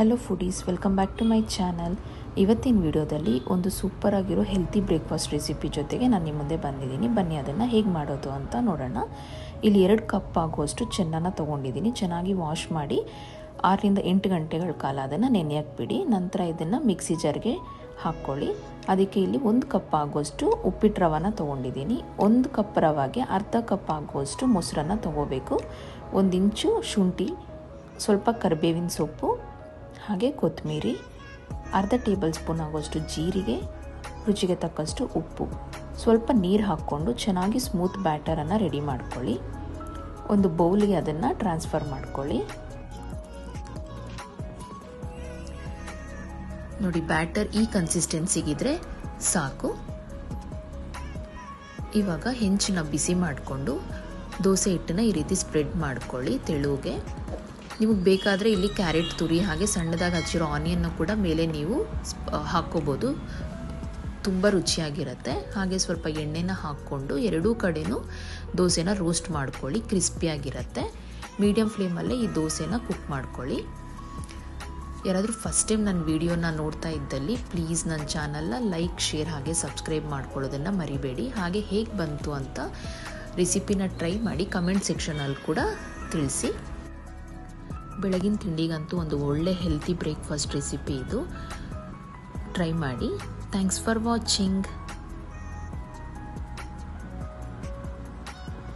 Hello foodies, welcome back to my channel. ಇವತ್ತಿನ ವಿಡಿಯೋದಲ್ಲಿ ಒಂದು ಸೂಪರ್ ಆಗಿರೋ ಹೆಲ್ತಿ ಬ್ರೇಕ್ಫಾಸ್ಟ್ ರೆಸಿಪಿ ಜೊತೆಗೆ ನಾನು ನಿಮ್ಮ ಮುಂದೆ ಬಂದಿದ್ದೀನಿ. ಬನ್ನಿ ಅದನ್ನು ಹೇಗೆ ಮಾಡೋದು ಅಂತ ನೋಡೋಣ. ಇಲ್ಲಿ 2 ಕಪ್ ಆಗುವಷ್ಟು ಚೆನ್ನನ್ನು ತೊಗೊಂಡಿದ್ದೀನಿ. ಚೆನ್ನಾಗಿ ವಾಶ್ ಮಾಡಿ 6ರಿಂದ 8 ಗಂಟೆಗಳ ಕಾಲ ಅದನ್ನು ನೆನೆಯಕ್ಕೆ ಬಿಡಿ. ನಂತರ ಇದನ್ನು ಮಿಕ್ಸಿ ಜಾರ್ಗೆ ಹಾಕ್ಕೊಳ್ಳಿ. ಅದಕ್ಕೆ ಇಲ್ಲಿ 1 ಕಪ್ ಆಗುವಷ್ಟು ಉಪ್ಪಿಟ್ಟು ರವಾನ ತೊಗೊಂಡಿದ್ದೀನಿ. 1 ಕಪ್ ರವಾಗೆ ಅರ್ಧ ಕಪ್ ಆಗುವಷ್ಟು ಮೊಸರನ್ನು ತೊಗೋಬೇಕು. 1 ಇಂಚು ಶುಂಠಿ, ಸ್ವಲ್ಪ ಕರಿಬೇವಿನ ಸೊಪ್ಪು, ಹಾಗೆ ಕೊತ್ತಂಬರಿ, ಅರ್ಧ ಟೇಬಲ್ ಸ್ಪೂನ್ ಆಗುವಷ್ಟು ಜೀರಿಗೆ, ರುಚಿಗೆ ತಕ್ಕಷ್ಟು ಉಪ್ಪು, ಸ್ವಲ್ಪ ನೀರು ಹಾಕ್ಕೊಂಡು ಚೆನ್ನಾಗಿ ಸ್ಮೂತ್ ಬ್ಯಾಟರನ್ನು ರೆಡಿ ಮಾಡ್ಕೊಳ್ಳಿ. ಒಂದು ಬೌಲಿಗೆ ಅದನ್ನು ಟ್ರಾನ್ಸ್ಫರ್ ಮಾಡ್ಕೊಳ್ಳಿ. ನೋಡಿ, ಬ್ಯಾಟರ್ ಈ ಕನ್ಸಿಸ್ಟೆನ್ಸಿಗಿದ್ರೆ ಸಾಕು. ಇವಾಗ ಹೆಂಚನ್ನ ಬಿಸಿ ಮಾಡಿಕೊಂಡು ದೋಸೆ ಹಿಟ್ಟನ್ನು ಈ ರೀತಿ ಸ್ಪ್ರೆಡ್ ಮಾಡ್ಕೊಳ್ಳಿ ತೆಳುಗೆ. ನಿಮಗೆ ಬೇಕಾದರೆ ಇಲ್ಲಿ ಕ್ಯಾರೆಟ್ ತುರಿ ಹಾಗೆ ಸಣ್ಣದಾಗಿ ಹಚ್ಚಿರೋ ಆನಿಯನ್ನು ಕೂಡ ಮೇಲೆ ನೀವು ಹಾಕ್ಕೋಬೋದು. ತುಂಬ ರುಚಿಯಾಗಿರುತ್ತೆ. ಹಾಗೆ ಸ್ವಲ್ಪ ಎಣ್ಣೆನ ಹಾಕ್ಕೊಂಡು ಎರಡೂ ಕಡೆನೂ ದೋಸೆನ ರೋಸ್ಟ್ ಮಾಡ್ಕೊಳ್ಳಿ. ಕ್ರಿಸ್ಪಿಯಾಗಿರುತ್ತೆ. ಮೀಡಿಯಮ್ ಫ್ಲೇಮಲ್ಲೇ ಈ ದೋಸೆನ ಕುಕ್ ಮಾಡ್ಕೊಳ್ಳಿ. ಯಾರಾದರೂ ಫಸ್ಟ್ ಟೈಮ್ ನನ್ನ ವಿಡಿಯೋನ ನೋಡ್ತಾ ಇದ್ದಲ್ಲಿ ಪ್ಲೀಸ್ ನನ್ನ ಚಾನಲ್ನ ಲೈಕ್, ಶೇರ್ ಹಾಗೆ ಸಬ್ಸ್ಕ್ರೈಬ್ ಮಾಡ್ಕೊಳ್ಳೋದನ್ನು ಮರಿಬೇಡಿ. ಹಾಗೆ ಹೇಗೆ ಬಂತು ಅಂತ ರೆಸಿಪಿನ ಟ್ರೈ ಮಾಡಿ ಕಮೆಂಟ್ ಸೆಕ್ಷನಲ್ಲಿ ಕೂಡ ತಿಳಿಸಿ. ಬೆಳಗಿನ ತಿಂಡಿಗಂತೂ ಒಂದು ಒಳ್ಳೆ ಹೆಲ್ತಿ ಬ್ರೇಕ್ಫಾಸ್ಟ್ ರೆಸಿಪಿ ಇದು. ಟ್ರೈ ಮಾಡಿ. Thanks for watching.